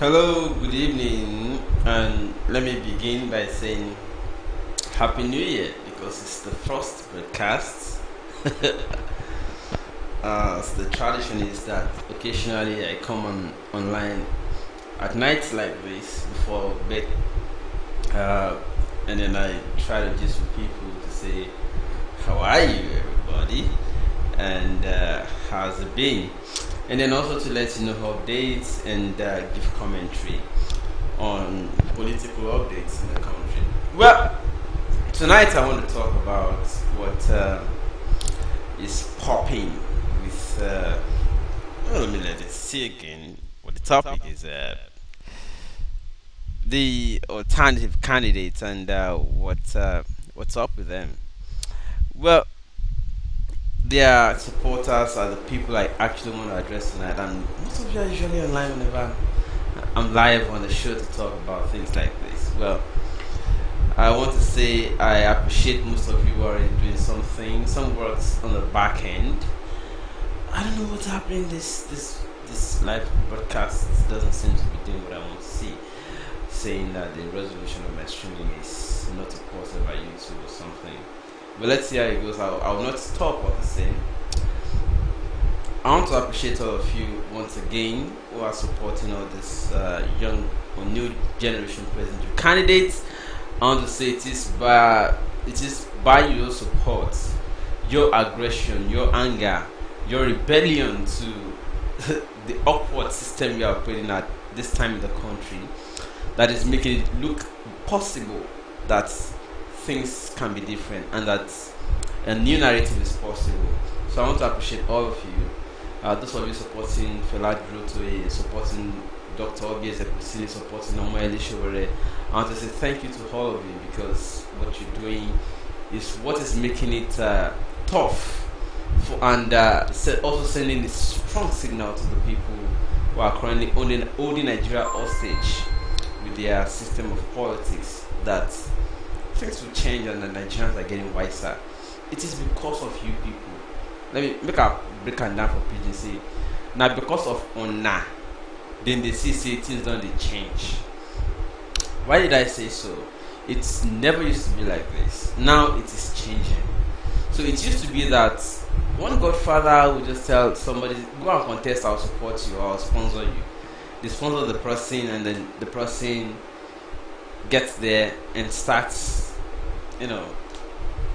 Hello, good evening, and let me begin by saying Happy New Year because it's the first broadcast. So the tradition is that occasionally I come online at nights like this before bed, uh, and then I try to just with people to say, "How are you, everybody?" and how's it been? And then also to let you know updates and give commentary on political updates in the country. Well, tonight I want to talk about what is popping with. Well, let me let it see again. What the topic is the alternative candidates and what's up with them. Well, their supporters are the people I actually want to address tonight, and most of you are usually online whenever I'm live on the show to talk about things like this. Well, I want to say I appreciate most of you who are already doing something, some works on the back end. I don't know what's happening. This live broadcast doesn't seem to be doing what I want to see. Saying that the resolution of my streaming is not supported by YouTube or something. But let's see how it goes. I will not stop what I'm saying. I want to appreciate all of you once again who are supporting all this young or new generation presidential candidates. I want to say it is by your support, your aggression, your anger, your rebellion to the awkward system we are operating at this time in the country that is making it look possible that things can be different and that a new narrative is possible. So I want to appreciate all of you. Those of you supporting Fela Durotoye, supporting Dr. Obi Ezekwesili, supporting Omoyele Sowore. I want to say thank you to all of you because what you're doing is what is making it tough and also sending a strong signal to the people who are currently holding Nigeria hostage with their system of politics that things will change and the Nigerians are getting wiser. It is because of you people. Let me break it down for PGC. Now because of Ona, then they say things don't they change. Why did I say so? It's never used to be like this. Now it is changing. So it used to be that one godfather would just tell somebody, go and contest, I'll support you, I'll sponsor you. They sponsor the person and then the person gets there and starts,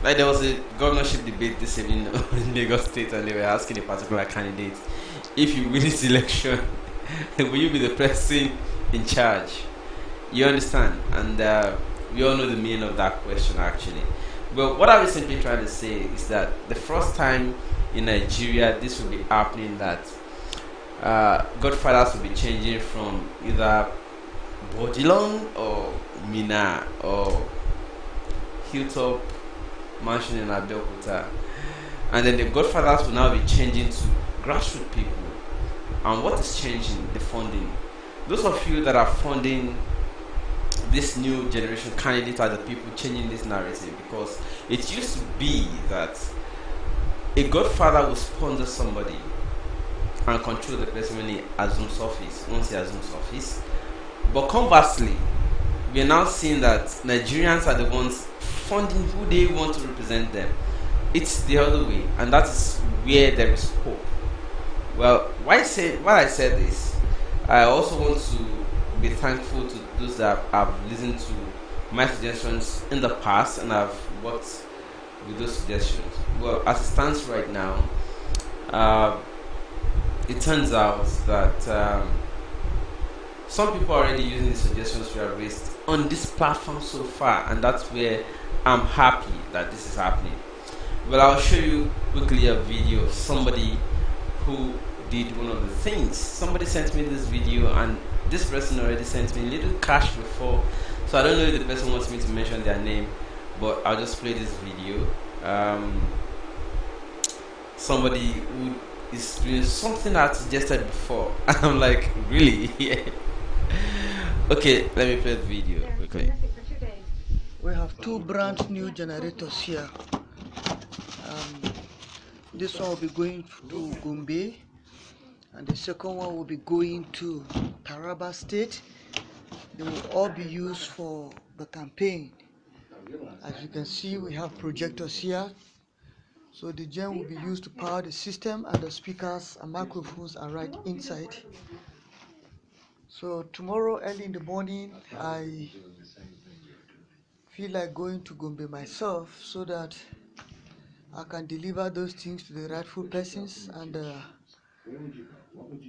like there was a governorship debate this evening in Lagos State, and they were asking a particular candidate, if you win this election, will you be the person in charge? You understand? And we all know the meaning of that question actually. Well, what I was simply trying to say is that the first time in Nigeria this will be happening, that godfathers will be changing from either Bodilon or Mina or Hilltop Mansion in Abeokuta, and then the godfathers will now be changing to grassroots people. And what is changing? The funding. Those of you that are funding this new generation candidate are the people changing this narrative, because it used to be that a godfather would sponsor somebody and control the person when he assumes office, once he assumes office. But conversely, we are now seeing that Nigerians are the ones funding who they want to represent them. It's the other way, and that is where there is hope. Well, why I said this, I also want to be thankful to those that have listened to my suggestions in the past and have worked with those suggestions. Well, as it stands right now, it turns out that some people are already using the suggestions we have raised on this platform so far, and that's where I'm happy that this is happening. Well, I'll show you quickly a video of somebody who did one of the things. Somebody sent me this video, and this person already sent me a little cash before, so I don't know if the person wants me to mention their name, but I'll just play this video. Somebody who is doing something that I suggested before, and I'm like, really? Yeah. Okay, let me play the video quickly. We have two brand new generators here. This one will be going to Gombe, and the second one will be going to Taraba State. They will all be used for the campaign. As you can see, we have projectors here. So the gen will be used to power the system, and the speakers and microphones are right inside. So tomorrow early in the morning, I feel like going to Gombe myself so that I can deliver those things to the rightful persons and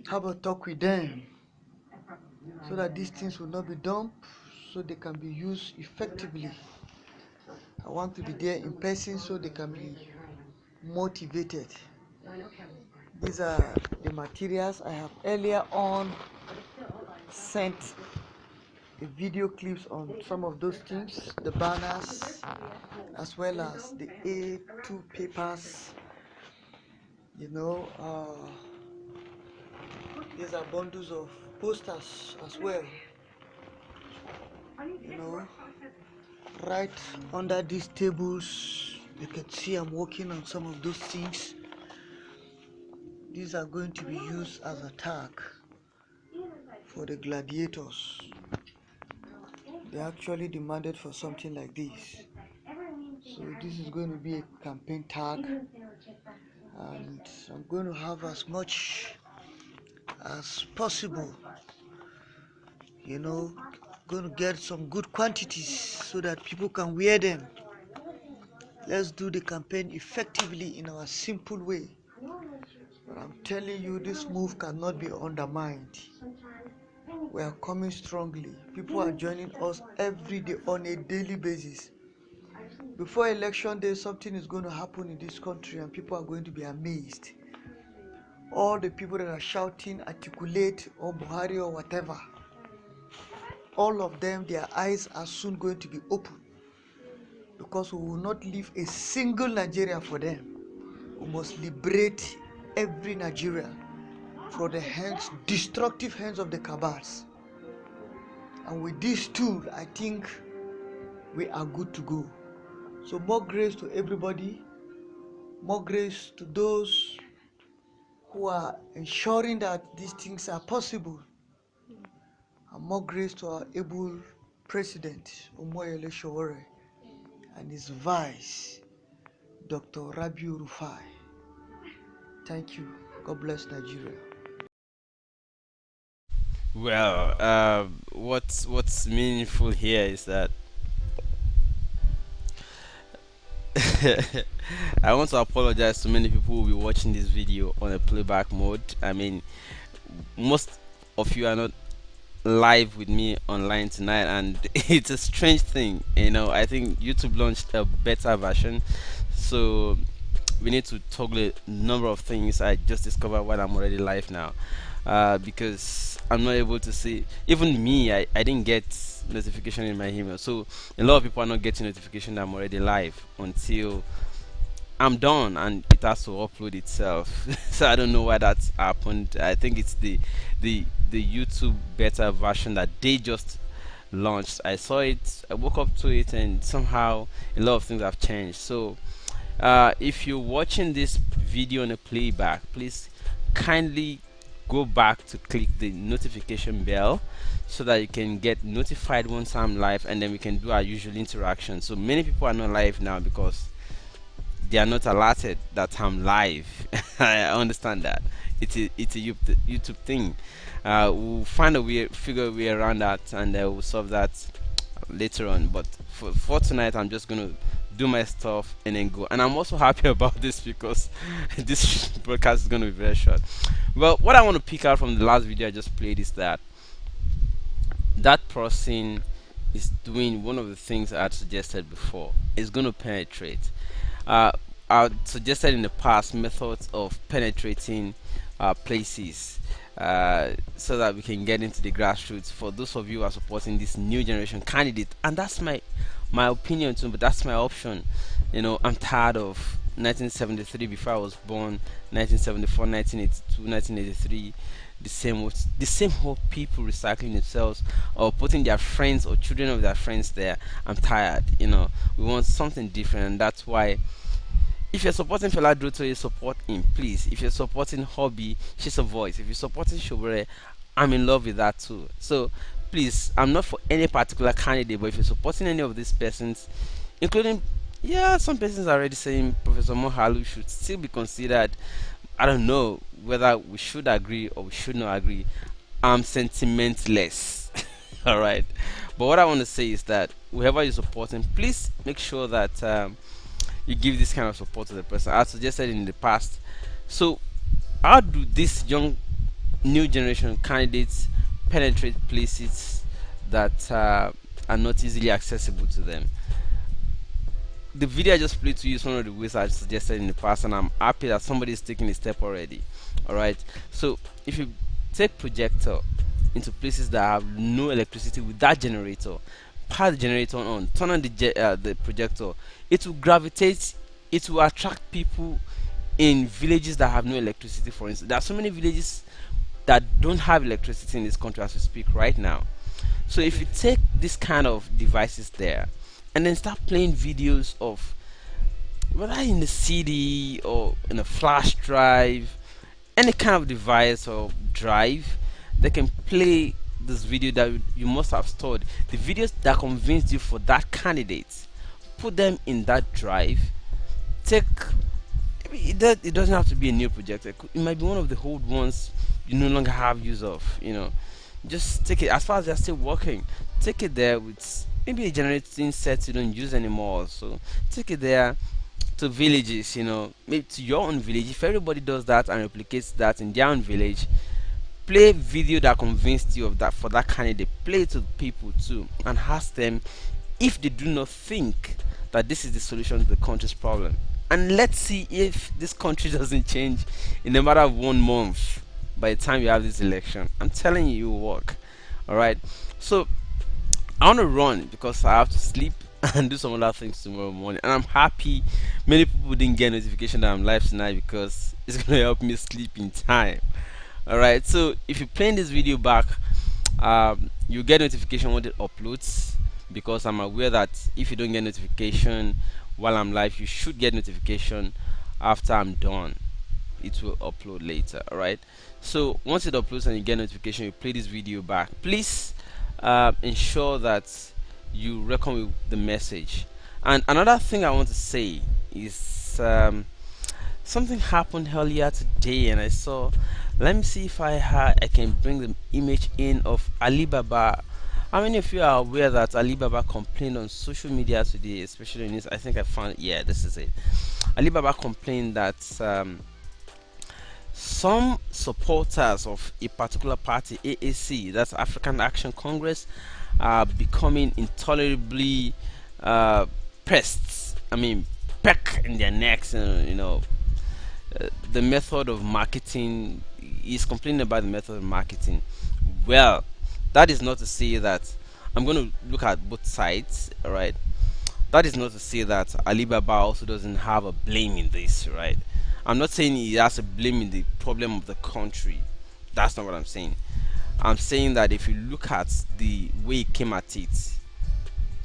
have a talk with them so that these things will not be dumped, so they can be used effectively. I want to be there in person so they can be motivated. These are the materials I have earlier on sent the video clips on some of those things, the banners, as well as the A2 papers. These are bundles of posters as well. Right under these tables, you can see I'm working on some of those things. These are going to be used as a tag for the gladiators. They actually demanded for something like this. So this is going to be a campaign tag, and I'm going to have as much as possible, going to get some good quantities so that people can wear them. Let's do the campaign effectively in our simple way. But I'm telling you, this move cannot be undermined. We are coming strongly. People are joining us every day on a daily basis. Before election day, something is going to happen in this country and people are going to be amazed. All the people that are shouting, articulate, or Buhari or whatever, all of them, their eyes are soon going to be open, because we will not leave a single Nigeria for them. We must liberate every Nigeria from the destructive hands of the cabals. And with this tool, I think we are good to go. So more grace to everybody, more grace to those who are ensuring that these things are possible, and more grace to our able President Omoyele Sowore and his vice, Dr. Rabiu Rufai. Thank you. God bless Nigeria. Well, what's meaningful here is that I want to apologize to many people who will be watching this video on a playback mode. I mean, most of you are not live with me online tonight, and it's a strange thing. I think YouTube launched a beta version, so we need to toggle a number of things I just discovered while I'm already live now, because I'm not able to see. Even me, I didn't get notification in my email, so a lot of people are not getting notification that I'm already live until I'm done and it has to upload itself. So I don't know why that's happened. I think it's the YouTube beta version that they just launched. I saw it, I woke up to it, and somehow a lot of things have changed. So if you're watching this video on a playback, please kindly go back to click the notification bell so that you can get notified once I'm live, and then we can do our usual interaction. So many people are not live now because they are not alerted that I'm live. I understand that it's a YouTube thing. We'll find a way, figure a way around that, and we'll solve that later on. But for tonight, I'm just gonna do my stuff and then go. And I'm also happy about this because this broadcast is gonna be very short. Well, what I want to pick out from the last video I just played is that person is doing one of the things I had suggested before. It's going to penetrate. I suggested in the past methods of penetrating places so that we can get into the grassroots. For those of you who are supporting this new generation candidate, and that's my opinion too, but that's my option. I'm tired of 1973 before I was born, 1974, 1982, 1983. The same old people recycling themselves or putting their friends or children of their friends there. I'm tired. We want something different, and that's why If you're supporting Fela Durotoye, support him, please. If you're supporting Hobby, she's a voice. If you're supporting Shobore, I'm in love with that too. So please, I'm not for any particular candidate, but if you're supporting any of these persons, including, yeah, some persons are already saying Professor Mohalu should still be considered. I don't know whether we should agree or we should not agree. I'm sentimentless. All right. But what I want to say is that whoever you're supporting, please make sure that you give this kind of support to the person. I suggested in the past. So, how do these young new generation candidates penetrate places that are not easily accessible to them? The video I just played to you is one of the ways I suggested in the past, and I'm happy that somebody is taking a step already. All right. So, if you take projector into places that have no electricity with that generator, power the generator on, turn on the projector, it will gravitate, it will attract people in villages that have no electricity. For instance, there are so many villages that don't have electricity in this country as we speak right now. So if you take this kind of devices there and then start playing videos of, whether in the CD or in a flash drive, any kind of device or drive, they can play this video that you must have stored, the videos that convinced you for that candidate, put them in that drive. Take, it doesn't have to be a new projector, it might be one of the old ones you no longer have use of, just take it, as far as they're still working, take it there with maybe a generating set you don't use anymore. So take it there to villages, maybe to your own village. If everybody does that and replicates that in their own village, play video that convinced you of that for that candidate, play it to people too, and ask them if they do not think that this is the solution to the country's problem. And let's see if this country doesn't change in a matter of 1 month by the time you have this election. I'm telling you, it will work. All right. So I want to run because I have to sleep and do some other things tomorrow morning. And I'm happy many people didn't get notification that I'm live tonight because it's going to help me sleep in time. All right. So if you're playing this video back, you get notification when it uploads, because I'm aware that if you don't get notification while I'm live, you should get notification after I'm done. It will upload later. All right. So once it uploads and you get notification, you play this video back. Please ensure that you reckon with the message. And another thing I want to say is something happened earlier today, and I saw. Let me see if I can bring the image in of Alibaba. How many of you are aware that Alibaba complained on social media today, especially in this? I think I found. Yeah, this is it. Alibaba complained that some supporters of a particular party, AAC, that's African Action Congress, are becoming intolerably pressed. I mean, peck in their necks, the method of marketing. Is complaining about the method of marketing. Well, that is not to say that I'm going to look at both sides. All right, that is not to say that Alibaba also doesn't have a blame in this, right? I'm not saying he has a blame in the problem of the country. That's not what I'm saying. I'm saying that if you look at the way he came at it,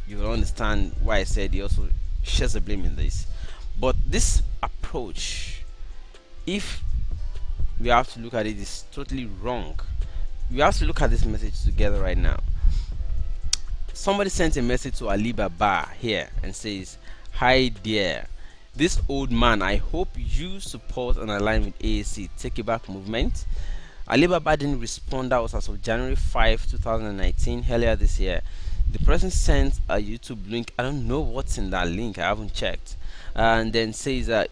you will understand why I said he also shares a blame in this. But this approach, if we have to look at it, is totally wrong. We have to look at this message together right now. Somebody sent a message to Alibaba here and says, "Hi there, this old man, I hope you support and align with AAC Take It Back movement." Alibaba didn't respond. That was as of January 5, 2019, earlier this year. The person sent a YouTube link. I don't know what's in that link, I haven't checked. And then says that,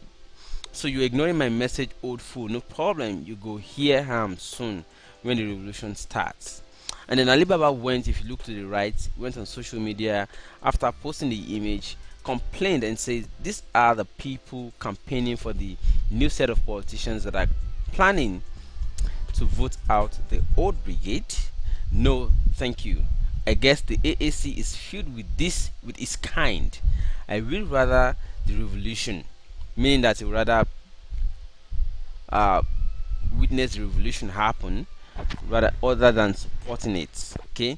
"So you're ignoring my message, old fool. No problem. You go hear soon when the revolution starts." And then Alibaba went, if you look to the right, went on social media after posting the image, complained and said, "These are the people campaigning for the new set of politicians that are planning to vote out the old brigade. No, thank you. I guess the AAC is filled with its kind. I will rather the revolution," meaning that he would rather witness the revolution happen rather other than supporting it. Okay,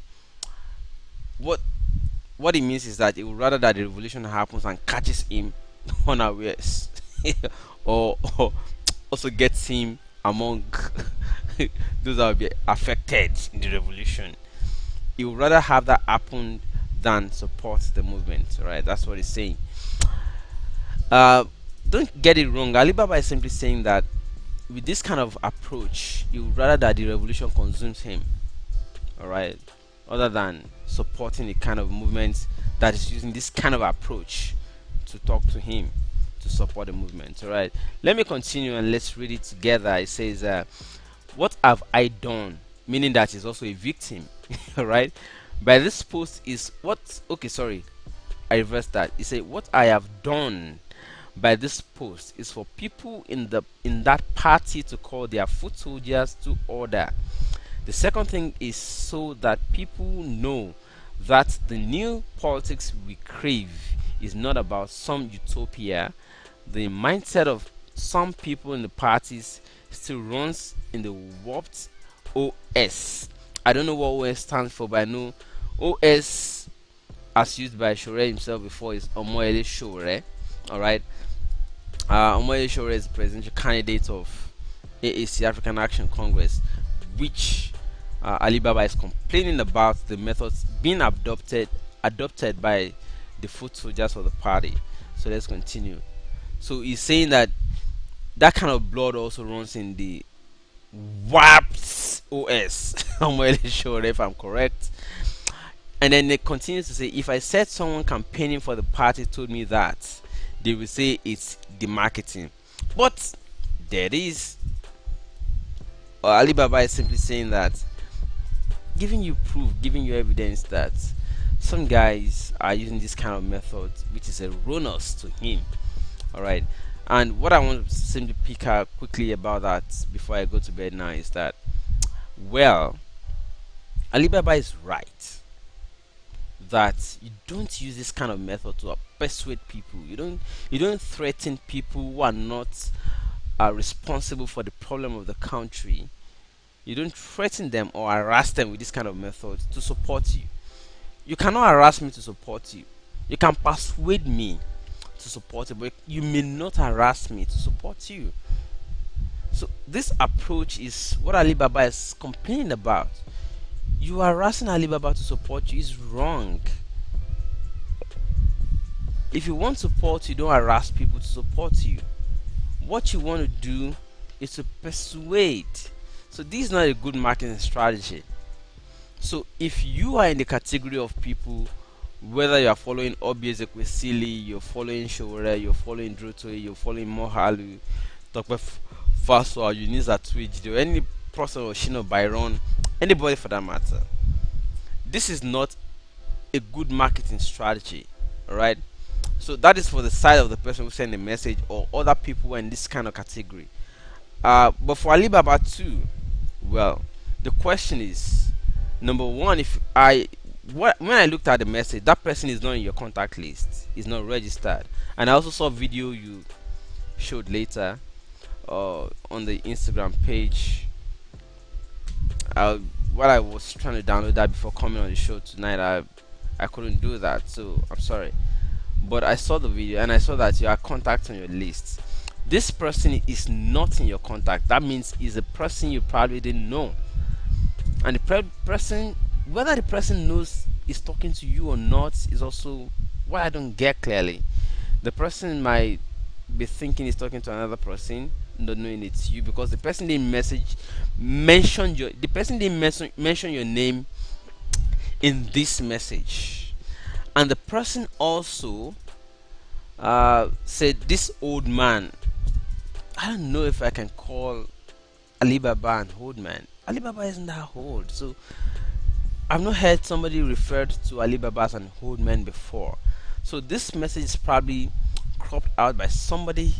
what it means is that he would rather that the revolution happens and catches him unawares. or also gets him among those that will be affected in the revolution. He would rather have that happen than support the movement, right? That's what he's saying. Uh, don't get it wrong. Alibaba is simply saying that with this kind of approach, he would rather that the revolution consumes him, all right, other than supporting the kind of movement that is using this kind of approach to talk to him to support the movement. All right, let me continue and let's read it together. It says, what have I done? Meaning that he's also a victim. All right, by this post is what, okay, sorry, I reversed that. It said what I have done by this post is for people in that party to call their foot soldiers to order. The second thing is so that people know that the new politics we crave is not about some utopia. The mindset of some people in the parties still runs in the warped OS. I don't know what OS stands for, but I know OS, as used by Shore himself before, is Omoyele Shore. Alright. Omoyele Shore is the presidential candidate of AAC, African Action Congress, which Alibaba is complaining about the methods being adopted by the foot soldiers of the party. So let's continue. So he's saying that that kind of blood also runs in the WAPS OS. I'm really sure if I'm correct. And then they continue to say, if I said someone campaigning for the party told me that, they will say it's the marketing. But there is Alibaba is simply saying that, giving you proof, giving you evidence that some guys are using this kind of method, which is erroneous to him. All right. And what I want to simply pick out quickly about that before I go to bed now is that, well, Alibaba is right that you don't use this kind of method to persuade people. You don't threaten people who are not responsible for the problem of the country. You don't threaten them or harass them with this kind of method to support you. You cannot harass me to support you. You can persuade me to support you, but you may not harass me to support you. So this approach is what Alibaba is complaining about. You are harassing Alibaba to support you is wrong. If you want support, you don't harass people to support you. What you want to do is to persuade. So this is not a good marketing strategy. So if you are in the category of people, whether you are following Obi Ezekwesili, you're following Showore, you're following Drotoye, you're following Mohalu, Dr. Faso, or Eunice Twitch, or any person or Shino Byron, anybody for that matter, this is not a good marketing strategy. Alright? So that is for the side of the person who sent the message or other people who are in this kind of category. But for Alibaba too, well, the question is, number one, when I looked at the message, that person is not in your contact list, is not registered. And I also saw a video you showed later on the Instagram page. While I was trying to download that before coming on the show tonight, I couldn't do that, so I'm sorry. But I saw the video and I saw that you are contact on your list. This person is not in your contact. That means he's a person you probably didn't know. And the person, whether the person knows is talking to you or not, is also what I don't get clearly. The person might be thinking he's talking to another person, not knowing it's you, because the person didn't mention your name in this message. And the person also said, this old man, I don't know if I can call Alibaba an old man. Alibaba isn't that old, so I've not heard somebody referred to Alibaba as an old man before. So this message is probably cropped out by somebody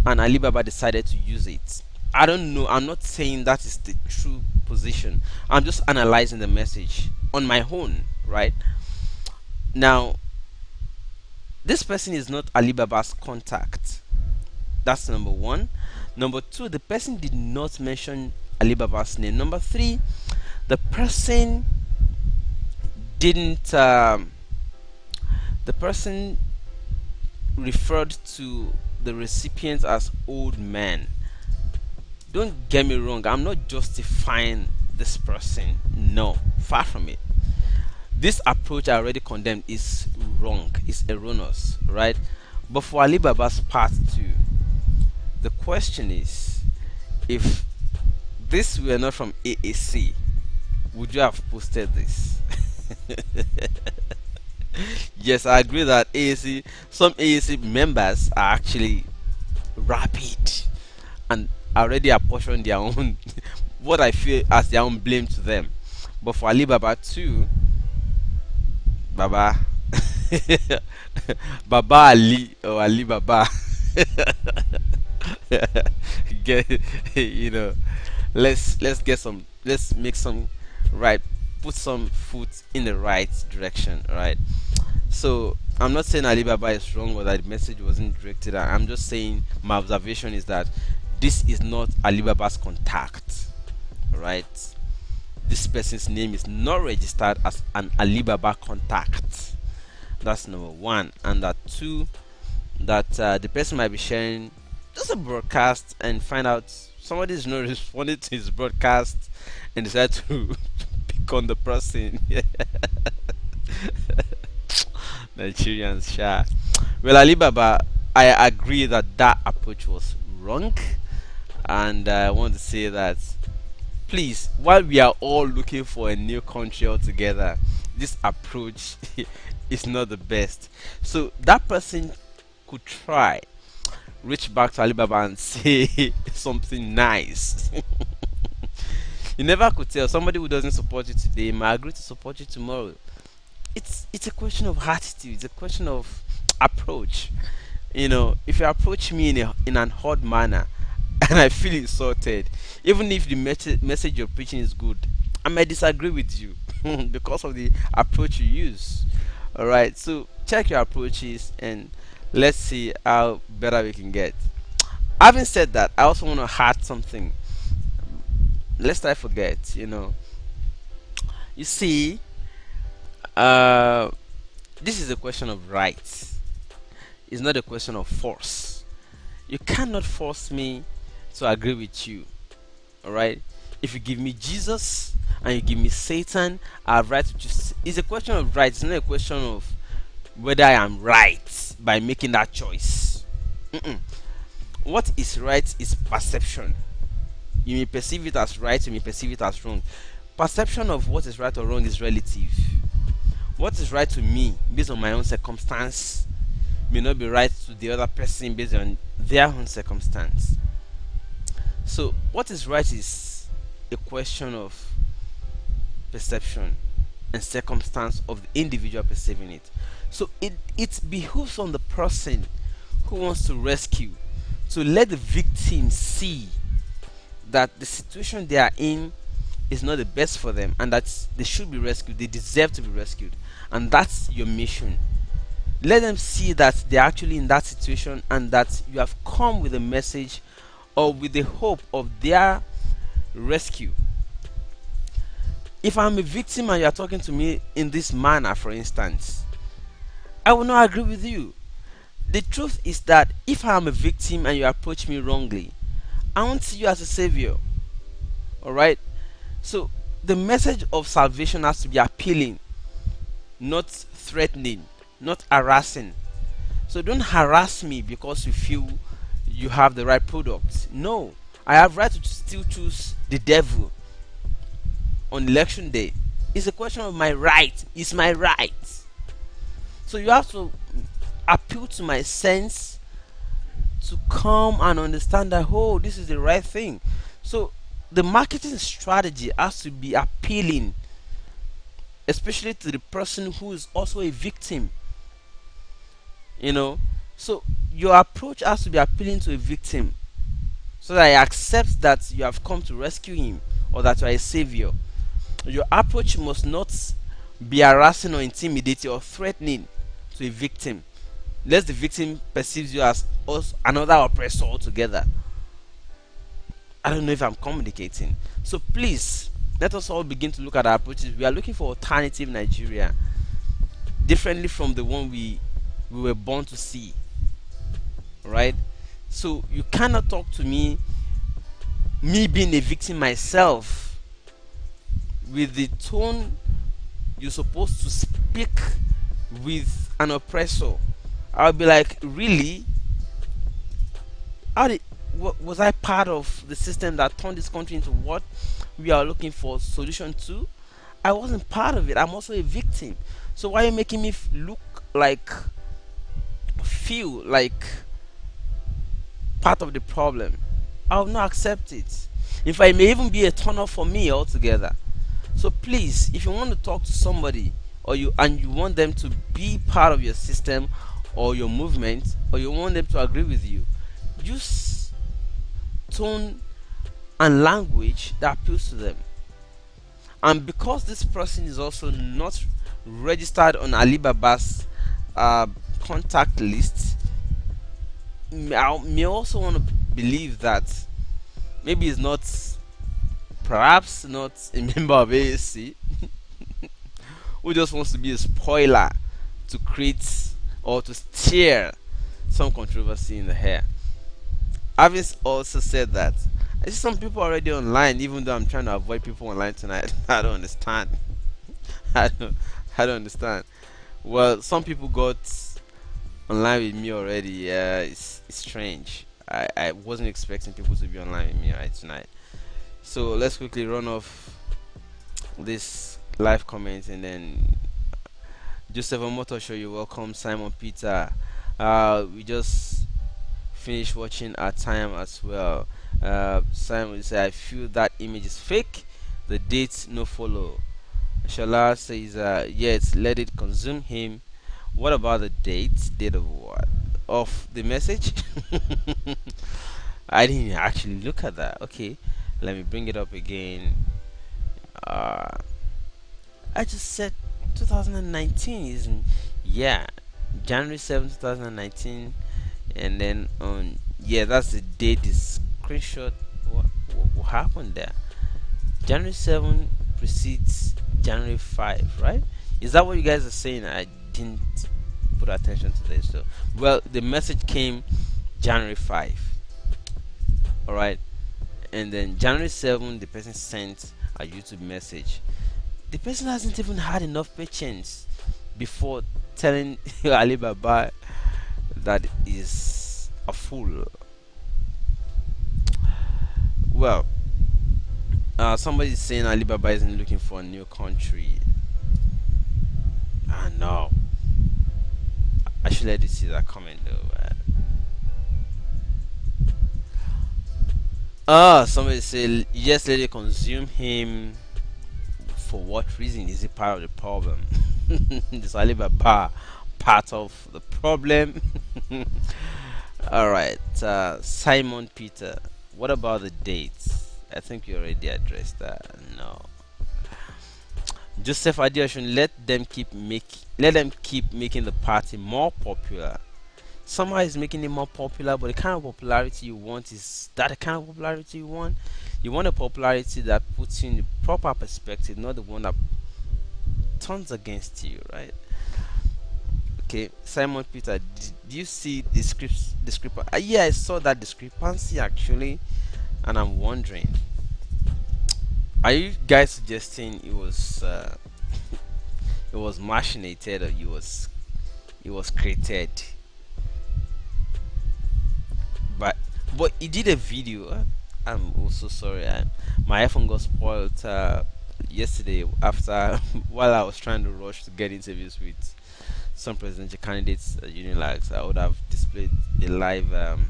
and Alibaba decided to use it. I don't know. I'm not saying that is the true position. I'm just analyzing the message on my own, right? Now, this person is not Alibaba's contact. That's number one. Number two, the person did not mention Alibaba's name. Number three, the person didn't. The person referred to the recipients as old men. Don't get me wrong, I'm not justifying this person. No, far from it. This approach I already condemned is wrong, is erroneous, right? But for Alibaba's part too, the question is, if this were not from AAC, would you have posted this? Yes, I agree that some AAC members are actually rapid and already apportion their own what I feel as their own blame to them. But for Alibaba too, Baba, Baba Ali or Ali Baba, get let's get some, let's make some right, put some foot in the right direction, right? So I'm not saying Alibaba is wrong or that the message wasn't directed. I'm just saying my observation is that this is not Alibaba's contact, right? This person's name is not registered as an Alibaba contact. That's number one. And that two, that the person might be sharing just a broadcast and find out somebody is not responding to his broadcast and decide to pick on the person. Nigerians, sha. Well, Alibaba, I agree that that approach was wrong, and I want to say that please, while we are all looking for a new country altogether, this approach is not the best. So that person could try reach back to Alibaba and say something nice. You never could tell. Somebody who doesn't support you today might agree to support you tomorrow. It's a question of attitude. It's a question of approach. If you approach me in an odd manner and I feel insulted, even if the message you're preaching is good, I might disagree with you because of the approach you use. All right, so check your approaches and let's see how better we can get. Having said that, I also want to add something. Lest I forget, you see, this is a question of rights. It's not a question of force. You cannot force me to agree with you. All right. If you give me Jesus and you give me Satan, I have right to choose. It's a question of rights. It's not a question of whether I am right by making that choice. What is right is perception. You may perceive it as right, you may perceive it as wrong. Perception of what is right or wrong is relative. What is right to me based on my own circumstance may not be right to the other person based on their own circumstance. So what is right is a question of perception and circumstance of the individual perceiving it. So it behooves on the person who wants to rescue to let the victim see that the situation they are in is not the best for them and that they should be rescued, they deserve to be rescued, and that's your mission. Let them see that they're actually in that situation and that you have come with a message or with the hope of their rescue. If I'm a victim and you are talking to me in this manner, for instance, I will not agree with you. The truth is that if I am a victim and you approach me wrongly, I won't see you as a savior. Alright? So the message of salvation has to be appealing, not threatening, not harassing. So don't harass me because you feel you have the right product. No, I have right to still choose the devil on election day. It's a question of my right. It's my right. So you have to appeal to my sense to come and understand that, oh, this is the right thing. So the marketing strategy has to be appealing, especially to the person who is also a victim. So your approach has to be appealing to a victim so that he accepts that you have come to rescue him or that you are a savior. Your approach must not be harassing or intimidating or threatening to a victim, lest the victim perceives you as another oppressor altogether. I don't know if I'm communicating. So please, let us all begin to look at our approaches. We are looking for alternative Nigeria, differently from the one we were born to see. Right? So you cannot talk to me being a victim myself, with the tone you're supposed to speak with an oppressor. I'll be like, really? How did, was I part of the system that turned this country into what we are looking for solution to? I wasn't part of it. I'm also a victim. So why are you making me feel like part of the problem? I will not accept it. In fact, it may even be a turn off for me altogether. So please, if you want to talk to somebody, or you want them to be part of your system or your movement, or you want them to agree with you, use tone and language that appeals to them. And because this person is also not registered on Alibaba's contact list, I may also want to believe that maybe he's not, perhaps not a member of ASC, who just wants to be a spoiler to create or to steer some controversy in the air. Having also said that, I see some people already online, even though I'm trying to avoid people online tonight. I don't understand. I don't, I don't understand. Well, some people got online with me already. Yeah, it's strange. I wasn't expecting people to be online with me right tonight. So let's quickly run off this live comment, and then Joseph Omoto show you welcome. Simon Peter, we just finished watching our time as well. Simon said, I feel that image is fake, the date no follow. Shala says, yes, let it consume him. What about the date of what, of the message? I didn't actually look at that. Okay, let me bring it up again. I just said 2019, isn't? Yeah, January 7th 2019. And then on, yeah, that's the date. This screenshot, what happened there? January 7 precedes January 5, right? Is that what you guys are saying? I didn't put attention to this. So, well, the message came January 5, all right, and then January 7 the person sent a YouTube message. The person hasn't even had enough patience before telling Alibaba that is a fool. Well, somebody is saying Alibaba isn't looking for a new country. No, I should let you see that comment though. Somebody say, yes, let it consume him. For what reason? Is he part of the problem? Is Alibaba part of the problem? Alright, Simon Peter, what about the dates? I think you already addressed that. No. Joseph Adioshun, let them keep making the party more popular. Somehow is making it more popular, but the kind of popularity you want, is that the kind of popularity you want? You want a popularity that puts you in the proper perspective, not the one that turns against you, right? Okay, Simon Peter, did you see the discrepancy? Yeah, I saw that discrepancy actually, and I'm wondering, are you guys suggesting it was it was machinated, or it was created? But he did a video. I'm also sorry. My iPhone got spoiled yesterday after while I was trying to rush to get interviews with some presidential candidates at Unilag. I would have displayed the live. I'm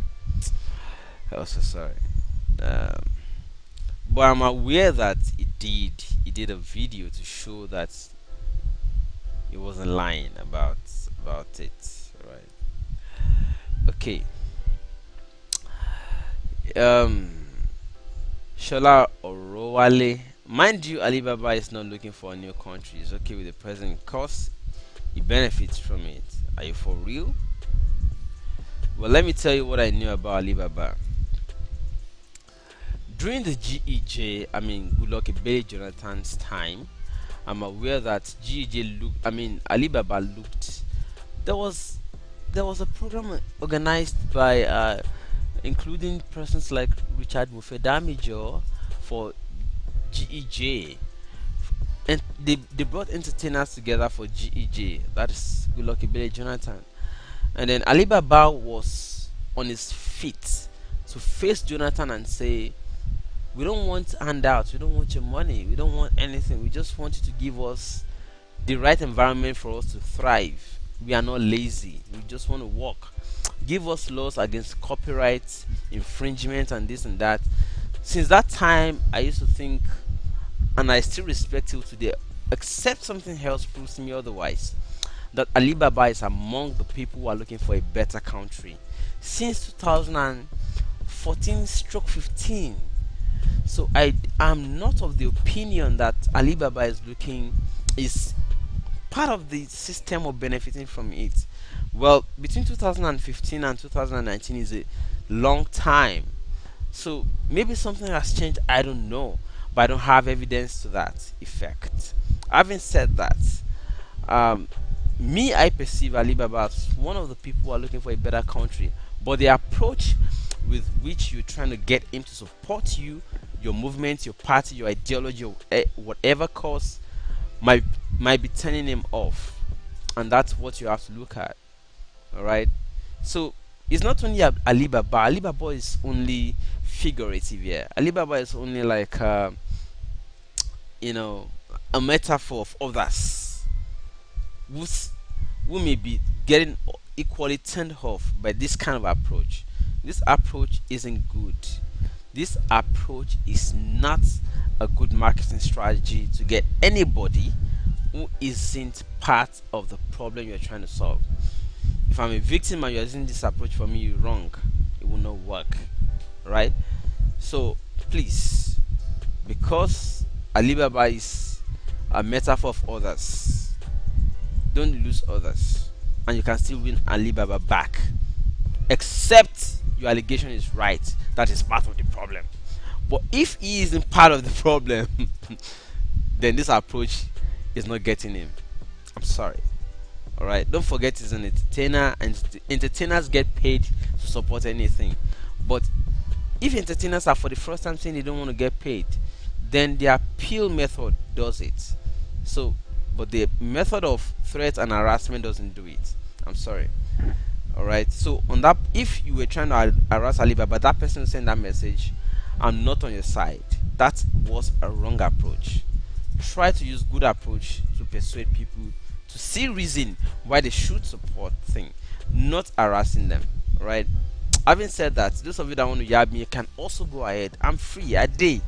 so sorry. But I'm aware that he did a video to show that he wasn't lying about it. Right? Okay. Shola Orowale, mind you, Alibaba is not looking for a new country. It's okay with the present course. He benefits from it. Are you for real? Well, let me tell you what I knew about Alibaba. During the GEJ, Goodluck Ebele Jonathan's time, I'm aware that Alibaba looked. There was a program organized by including persons like Richard Mufedamijo for GEJ, and they brought entertainers together for GEJ. That is Good Lucky Billy Jonathan. And then Alibaba was on his feet to face Jonathan and say, we don't want handouts, we don't want your money, we don't want anything. We just want you to give us the right environment for us to thrive. We are not lazy. We just want to work. Give us laws against copyright infringement and this and that. Since that time, I used to think, and I still respect it today, except something else proves me otherwise, that Alibaba is among the people who are looking for a better country since 2014 stroke 15. So I am not of the opinion that Alibaba is part of the system or benefiting from it. Well, between 2015 and 2019 is a long time. So maybe something has changed, I don't know, but I don't have evidence to that effect. Having said that, um, I perceive Alibaba as one of the people who are looking for a better country, but the approach with which you're trying to get him to support you, your movement, your party, your ideology, or whatever cause, might might be turning him off, and that's what you have to look at. All right. So it's not only Alibaba. Alibaba is only figurative here. Alibaba is only like you know a metaphor of others who's, who may be getting equally turned off by this kind of approach. This approach isn't good. This approach is not a good marketing strategy to get anybody who isn't part of the problem you're trying to solve. If I'm a victim and you're using this approach for me, you're wrong. It will not work. Right? So please, because Alibaba is a metaphor of others, don't lose others. And you can still win Alibaba back. Except your allegation is right. That is part of the problem. But if he isn't part of the problem, then this approach is not getting him. I'm sorry. Alright, don't forget he's an entertainer, and entertainers get paid to support anything. But if entertainers are for the first time saying they don't want to get paid, then the appeal method does it. So, but the method of threat and harassment doesn't do it. I'm sorry. Alright, so on that, if you were trying to harass Alibaba, that person sent that message, I'm not on your side. That was a wrong approach. Try to use good approach to persuade people to see reason why they should support thing, not harassing them. Right? Having said that, those of you that want to yab me can also go ahead. I'm free a day.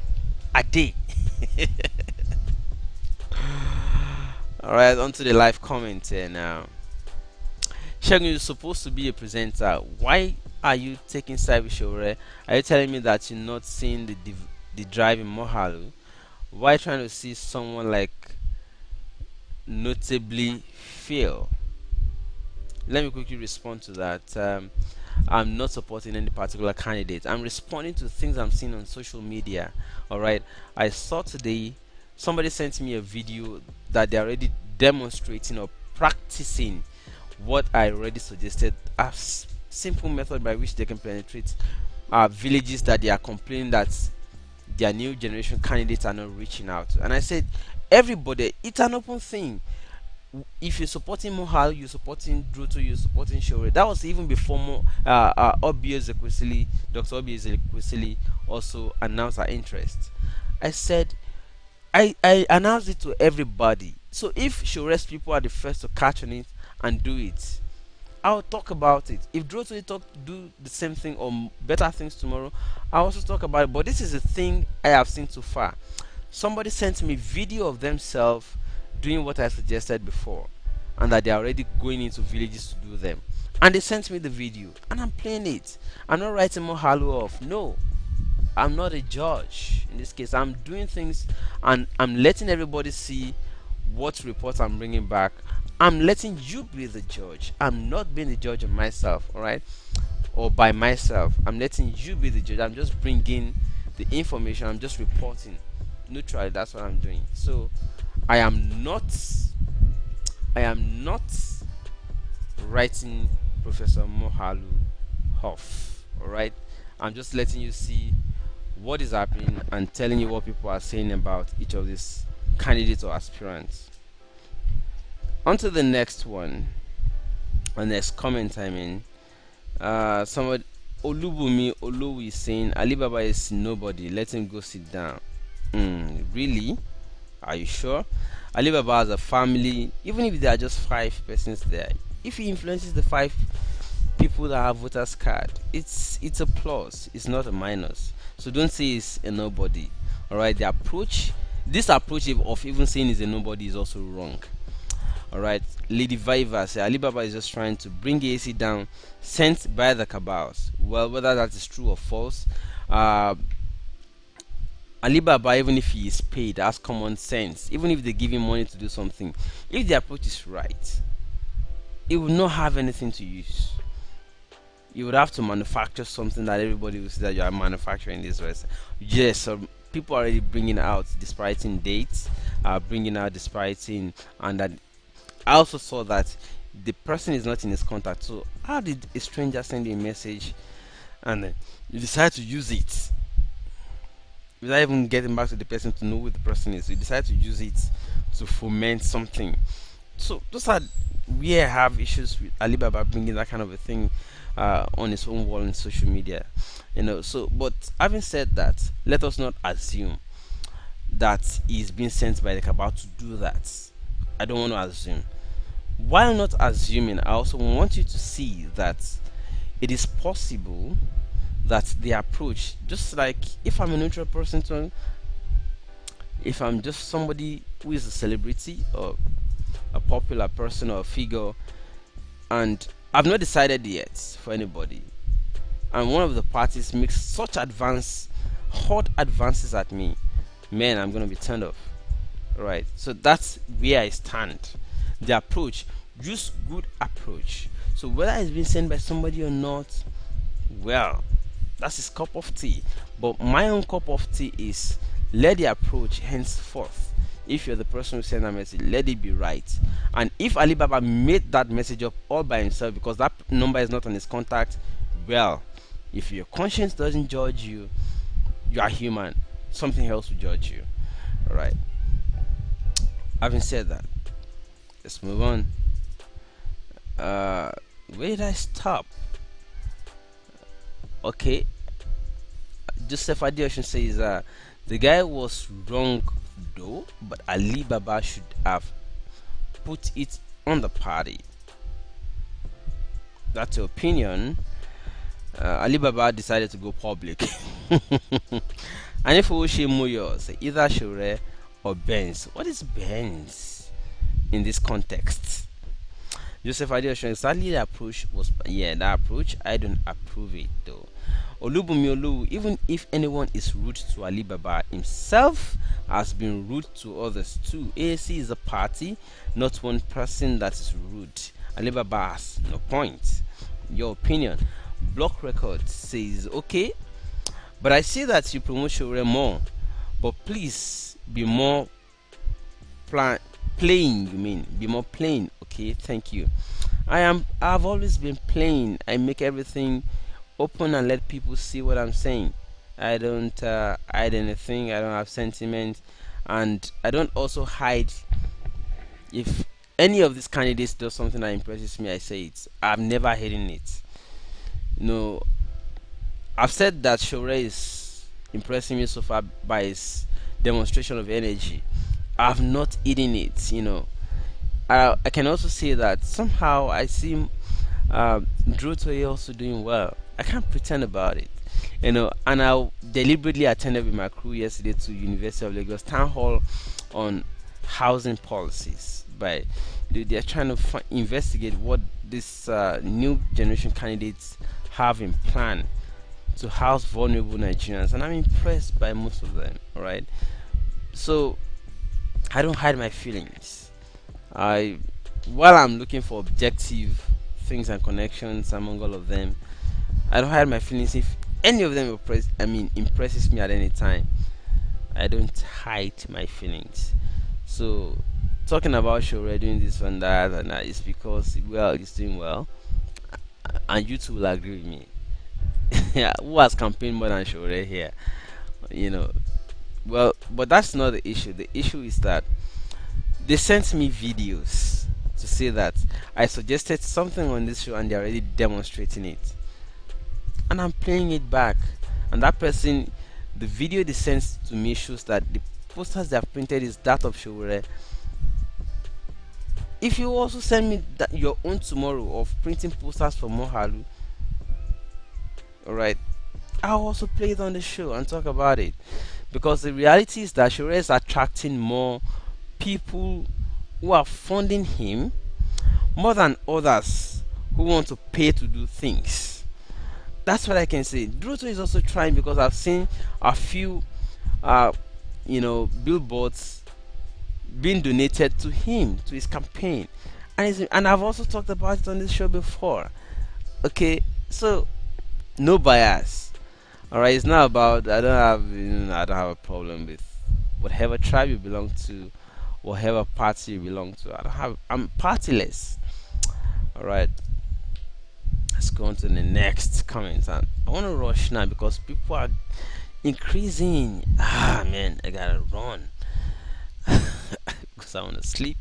Alright, on to the live comment now. Shagun, you're supposed to be a presenter. Why are you taking side with Shore? Are you telling me that you're not seeing the drive in Mohalu? Why trying to see someone like notably fail? Let me quickly respond to that. I'm not supporting any particular candidate. I'm responding to things I'm seeing on social media. Alright, I saw today somebody sent me a video that they're already demonstrating or practicing what I already suggested, a simple method by which they can penetrate villages that they are complaining that their new generation candidates are not reaching out to. And I said, everybody, it's an open thing. If you're supporting Mohal, you're supporting Druto, you're supporting Shore. That was even before Obi Ezekwesili, Dr. Obi Ezekwesili also announced her interest. I said, I announced it to everybody. So if Shore's people are the first to catch on it and do it, I'll talk about it. If Druto do the same thing or better things tomorrow, I'll also talk about it. But this is the thing I have seen so far. Somebody sent me video of themselves doing what I suggested before, and that they are already going into villages to do them. And they sent me the video, and I'm playing it. I'm not writing more Halo off. No, I'm not a judge in this case. I'm doing things, and I'm letting everybody see what reports I'm bringing back. I'm letting you be the judge. I'm not being the judge of myself, all right, or by myself. I'm letting you be the judge. I'm just bringing the information. I'm just reporting neutrally. That's what I'm doing. So I am not writing Professor Mohalu off. All right, I'm just letting you see what is happening and telling you what people are saying about each of these candidates or aspirants. On to the next one, the next comment. I mean, somebody Olubumi Olu is saying Alibaba is nobody. Let him go sit down. Really? Are you sure? Alibaba has a family. Even if there are just 5 persons there, if he influences the 5 people that have voters card, it's a plus. It's not a minus. So don't say it's a nobody. All right. This approach of even saying he's a nobody is also wrong. All right. Lady Viva say Alibaba is just trying to bring AC down, sent by the cabals. Well, whether that is true or false, Alibaba, even if he is paid, has common sense. Even if they give him money to do something, if the approach is right, he will not have anything to use. You would have to manufacture something that everybody will see that you are manufacturing this way. Yes, so people are already bringing out disparaging dates, bringing out disparaging, and that I also saw that the person is not in his contact. So how did a stranger send you a message and you decide to use it without even getting back to the person to know who the person is? You decide to use it to foment something. So those are where I have issues with Alibaba bringing that kind of a thing on his own wall in social media. So but having said that, let us not assume that he's being sent by the cabal to do that. I don't want to assume. While not assuming, I also want you to see that it is possible that the approach, just like if I'm a neutral person, if I'm just somebody who is a celebrity or a popular person or a figure, and I've not decided yet for anybody, and one of the parties makes such hot advances at me, man, I'm gonna be turned off. Right. So that's where I stand. The approach, just good approach. So whether it's been sent by somebody or not, well, that's his cup of tea. But my own cup of tea is let the approach henceforth. If you're the person who sent that message, let it be right. And if Alibaba made that message up all by himself because that number is not on his contact, well, if your conscience doesn't judge you, you are human. Something else will judge you. Alright. Having said that, let's move on. Where did I stop? Okay. Joseph Adeosun says the guy was wrong though, but Alibaba should have put it on the party. That's your opinion. Alibaba decided to go public. And if we say Moyo, say either Shure or Benz. What is Benz in this context? Joseph Adeosun, exactly the approach was, that approach, I don't approve it though. Olubumi Olu, even if anyone is rude to Alibaba, himself has been rude to others too. AAC is a party, not one person that is rude. Alibaba has no point. Your opinion. Block Record says, okay, but I see that you promote Shure more, but please be more playing. You mean be more plain? Okay, thank you. I've always been plain. I make everything open and let people see what I'm saying. I don't hide anything. I don't have sentiment, and I don't also hide. If any of these candidates does something that impresses me, I say it. I've never hidden it. I've said that Shure is impressing me so far by his demonstration of energy. I've not hidden it. I can also say that somehow I see Drew Toye also doing well. I can't pretend about it. And I deliberately attended with my crew yesterday to University of Lagos Town Hall on housing policies. They are trying to investigate what this new generation candidates have in plan to house vulnerable Nigerians, and I'm impressed by most of them. All right, so I don't hide my feelings. While I'm looking for objective things and connections among all of them, I don't hide my feelings. If any of them impresses me at any time, I don't hide my feelings. So talking about Shure doing this and that, and it's because, well, he's doing well, and you two will agree with me. Yeah, who has campaigned more than Shure here? You know, well, but that's not the issue. The issue is that they sent me videos to say that I suggested something on this show and they're already demonstrating it, and I'm playing it back. And that person, the video they sent to me shows that the posters they have printed is that of Shure. If you also send me that your own tomorrow of printing posters for Mohalu, alright, I'll also play it on the show and talk about it. Because the reality is that Shure is attracting more people who are funding him more than others who want to pay to do things. That's what I can say. Druto is also trying, because I've seen a few uh billboards being donated to him, to his campaign. And I've also talked about it on this show before. Okay, so no bias. All right, it's not about, I don't have a problem with whatever tribe you belong to, whatever party you belong to. I'm partyless. All right, let's go on to the next comment. And I want to rush now because people are increasing. Ah man, I gotta run because I want to sleep.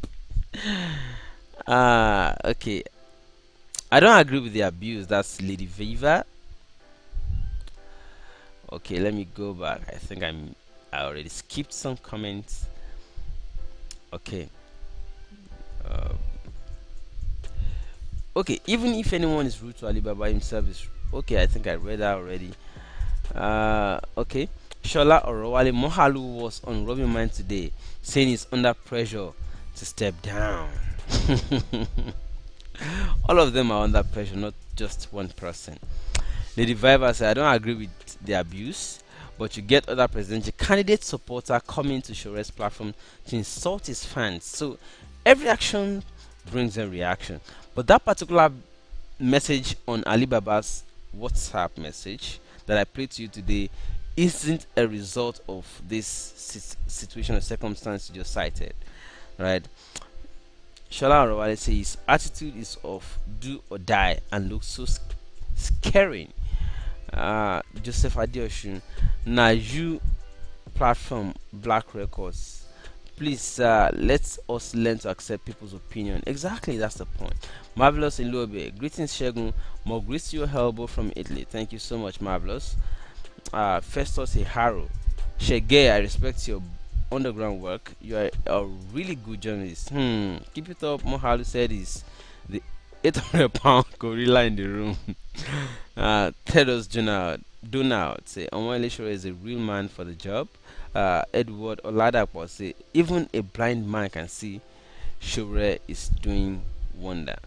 Okay. I don't agree with the abuse. That's Lady Viva. Okay, let me go back. I already skipped some comments. Okay. Uh, okay, even if anyone is rude to Alibaba himself is okay. I think I read that already. Okay. Shola Orowale Mohalu was on Robin Mind today, saying he's under pressure to step down. All of them are under pressure, not just one person. Lady Viva said, I don't agree with the abuse, but you get other presidential candidate supporter coming to Shore's platform to insult his fans. So every action brings a reaction. But that particular message on Alibaba's WhatsApp message that I played to you today isn't a result of this situation or circumstance you just cited, right? Shola Arowale says his attitude is of do or die and looks so scaring. Joseph Adeoshun, now you platform Black Records. Please let us learn to accept people's opinion. Exactly, that's the point. Marvelous Ilobe, greetings Shegun, Maurizio Helbo from Italy. Thank you so much, Marvelous. Festus Iharo, Shege, I respect your underground work. You are a really good journalist. Keep it up. Mohalu said is the 800-pound gorilla in the room. Tedos Donald say Onwale Shore is a real man for the job. Edward Oladapo say even a blind man can see Shore is doing wonder.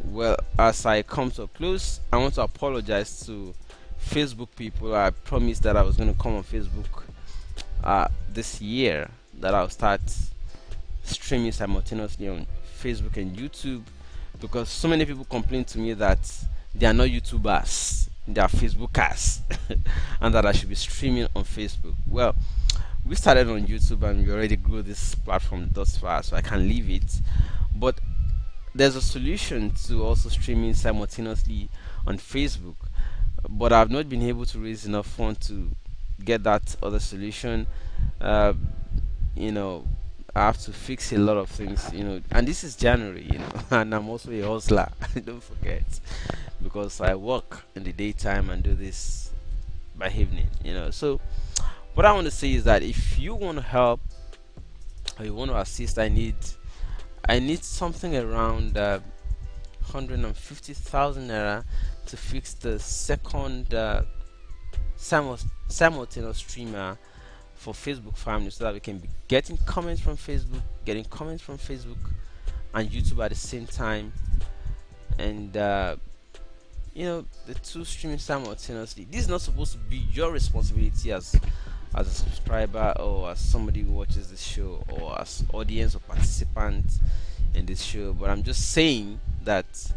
Well, as I come to a close, I want to apologize to Facebook people. I promised that I was going to come on Facebook this year, that I'll start streaming simultaneously on Facebook and YouTube, because so many people complain to me that they are not YouTubers, they are Facebookers, and that I should be streaming on Facebook. Well, we started on YouTube and we already grew this platform thus far, so I can't leave it. But there's a solution to also streaming simultaneously on Facebook, but I've not been able to raise enough funds to get that other solution. Uh, you know, I have to fix a lot of things, and this is January, and I'm also a hustler. Don't forget, because I work in the daytime and do this by evening. So, what I want to say is that if you want to help or you want to assist, I need something around 150,000 naira to fix the second simultaneous streamer for Facebook family, so that we can be getting comments from Facebook, and YouTube at the same time, and the two streaming simultaneously. This is not supposed to be your responsibility as a subscriber, or as somebody who watches this show, or as audience or participant in this show, but I'm just saying that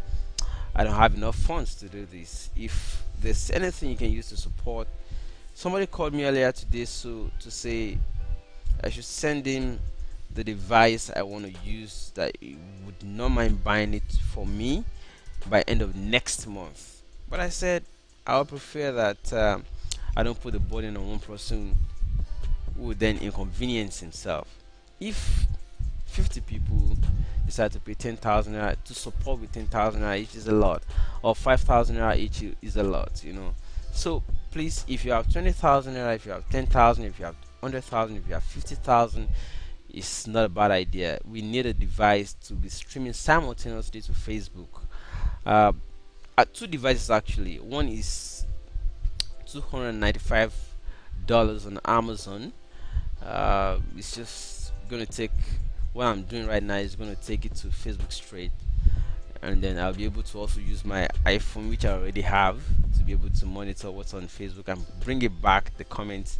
I don't have enough funds to do this. If there's anything you can use to support, somebody called me earlier today to say I should send him the device I want to use, that he would not mind buying it for me by end of next month. But I said I would prefer that I don't put the burden on one person who would then inconvenience himself. If 50 people decide to pay 10,000 naira to support with 10,000 naira each is a lot, or 5,000 naira each is a lot, So please, if you have 20,000 naira, if you have 10,000, if you have 100,000, if you have 50,000, it's not a bad idea. We need a device to be streaming simultaneously to Facebook. Uh, two devices actually. One is $295 on Amazon. It's just gonna take what I'm doing right now is gonna take it to Facebook straight, and then I'll be able to also use my iPhone, which I already have, to be able to monitor what's on Facebook and bring it back the comments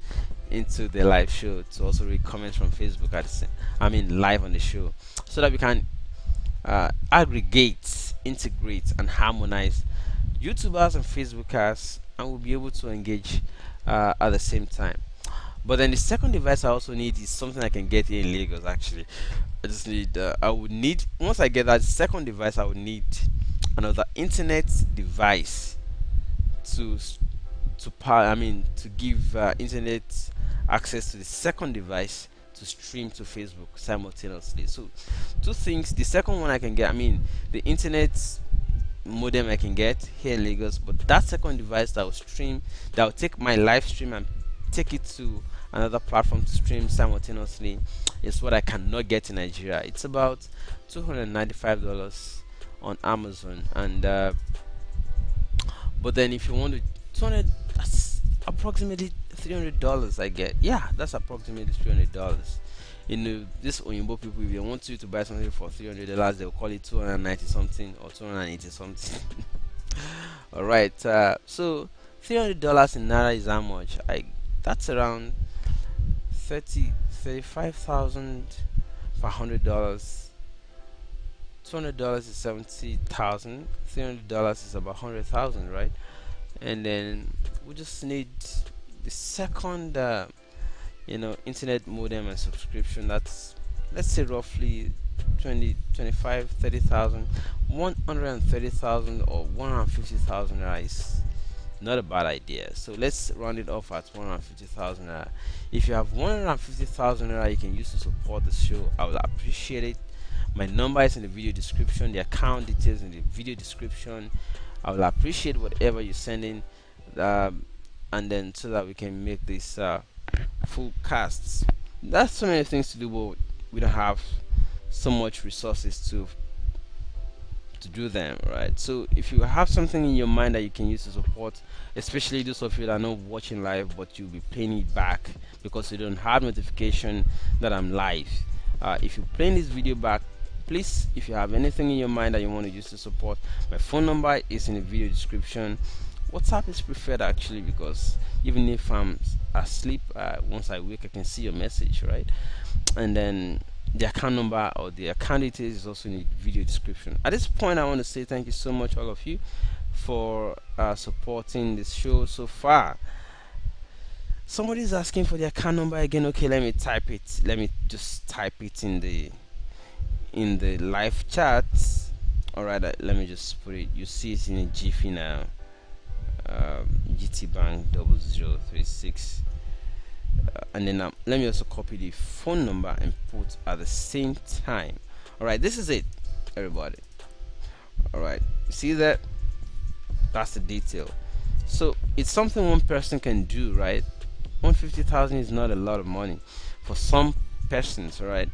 into the live show to also read comments from Facebook at the same, I mean live on the show, so that we can aggregate, integrate, and harmonize YouTubers and Facebookers, and we'll be able to engage at the same time. But then the second device I also need is something I can get here in Lagos. Actually, I just need. I would need, once I get that second device, I would need another internet device to power. I mean, to give internet access to the second device to stream to Facebook simultaneously. So, two things. The second one I can get. I mean, the internet modem I can get here in Lagos, but that second device that will take my live stream and take it to another platform to stream simultaneously, is what I cannot get in Nigeria. It's about $295 on Amazon, and but then if you want to 200, that's approximately $300 I get. Yeah, that's approximately $300. This Oyinbo people, if they want you to buy something for $300, they'll call it 290 something or 280 something. All right, so $300 in naira is how much? That's around 35,000 for $100. $200 is 70,000. $300 is about 100,000, right? And then we just need the second internet modem and subscription. That's, let's say, roughly 20, 25, 30,000. 130,000 or 150,000 is not a bad idea. So let's round it off at 150,000 naira. If you have 150,000 naira you can use to support the show, I would appreciate it. My number is in the video description, the account details in the video description. I will appreciate whatever you send in, and then so that we can make this full casts. That's so many things to do, but we don't have so much resources to do them, right? So if you have something in your mind that you can use to support, especially those of you that are not watching live but you'll be playing it back because you don't have notification that I'm live, if you're playing this video back, please, if you have anything in your mind that you want to use to support, my phone number is in the video description. WhatsApp is preferred actually, because even if I'm asleep, once I wake I can see your message, right? And then the account number or the account details is also in the video description. At this point I want to say thank you so much, all of you, for supporting this show so far. Somebody's asking for the account number again. Okay, let me type it. Let me just type it in the live chat. Alright, let me just put it. You see it in a jiffy now. GTBANK 0036, and then let me also copy the phone number and put at the same time. Alright, this is it, everybody. Alright, see that? That's the detail. So it's something one person can do, right? 150,000 is not a lot of money for some persons, right?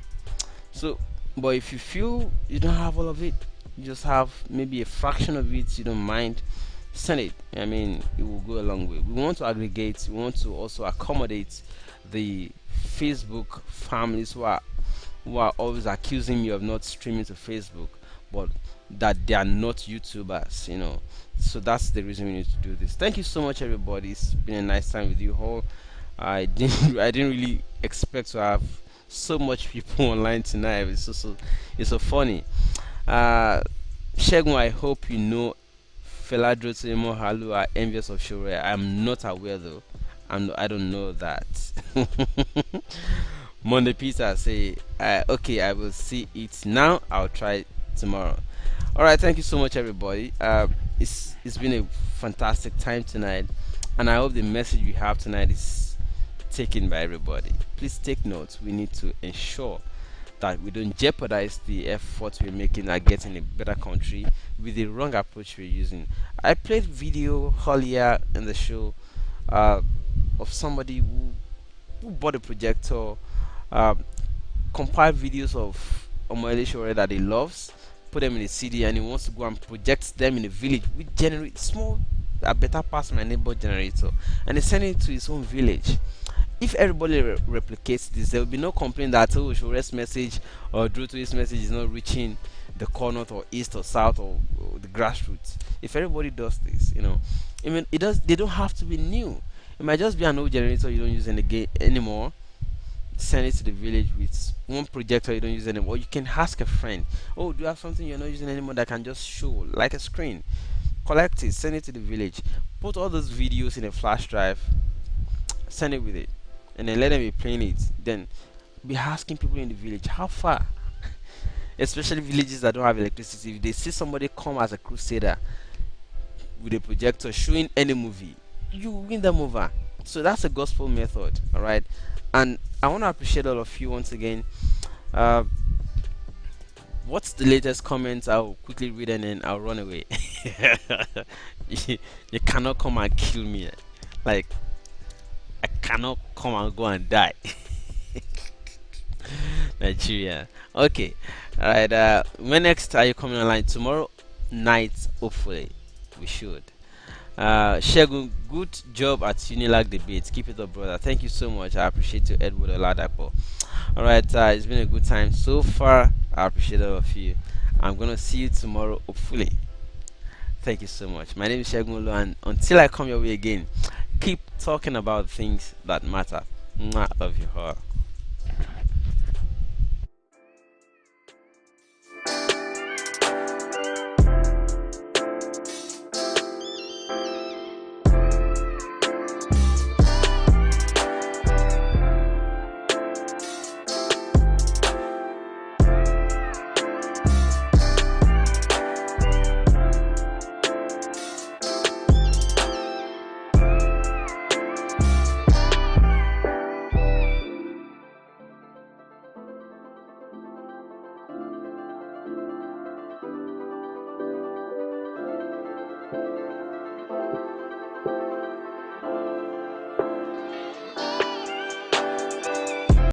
So, but if you feel you don't have all of it, you just have maybe a fraction of it, you don't mind, send it. I mean, it will go a long way. We want to aggregate, we want to also accommodate the Facebook families who are always accusing me of not streaming to Facebook, but that they are not YouTubers, So that's the reason we need to do this. Thank you so much, everybody. It's been a nice time with you all. I didn't really expect to have so much people online tonight. It's so funny. Shegun, I hope you know Feladro Temo Halu are envious of Shore. I'm not aware though. I don't know that. Monday Peter say, okay, I will see it now. I'll try it tomorrow. Alright, thank you so much, everybody. It's been a fantastic time tonight, and I hope the message we have tonight is taken by everybody. Please take notes. We need to ensure that we don't jeopardize the efforts we're making at getting a better country with the wrong approach we're using. I played video earlier in the show uh, of somebody who bought a projector, uh, compiled videos of Omoele that he loves, put them in a CD, and he wants to go and project them in a village, which generate small, better past my neighbor generator, and he sent it to his own village. If everybody replicates this, there will be no complaint that Shore's message or Drew to his message is not reaching the corner or east or south or the grassroots. If everybody does this, I mean, it does. They don't have to be new. It might just be an old generator you don't use anymore. Send it to the village with one projector you don't use anymore. You can ask a friend, oh, do you have something you're not using anymore that can just show like a screen? Collect it, send it to the village. Put all those videos in a flash drive, send it with it, and then let them be playing it. Then be asking people in the village how far, especially villages that don't have electricity. If they see somebody come as a crusader with a projector showing any movie, you win them over. So that's a gospel method, all right. And I want to appreciate all of you once again. uh, what's the latest comments? I'll quickly read and then I'll run away. You cannot come and kill me, like I cannot come and go and die. Nigeria. Okay. Alright, when next are you coming online? Tomorrow night, hopefully. We should. Shegun, good job at Unilag Debates. Keep it up, brother. Thank you so much. I appreciate you, Edward Oladapo. Alright, it's been a good time so far. I appreciate all of you. I'm gonna see you tomorrow, hopefully. Thank you so much. My name is Shegun Olu, and until I come your way again, keep talking about things that matter. Mwah, love you all.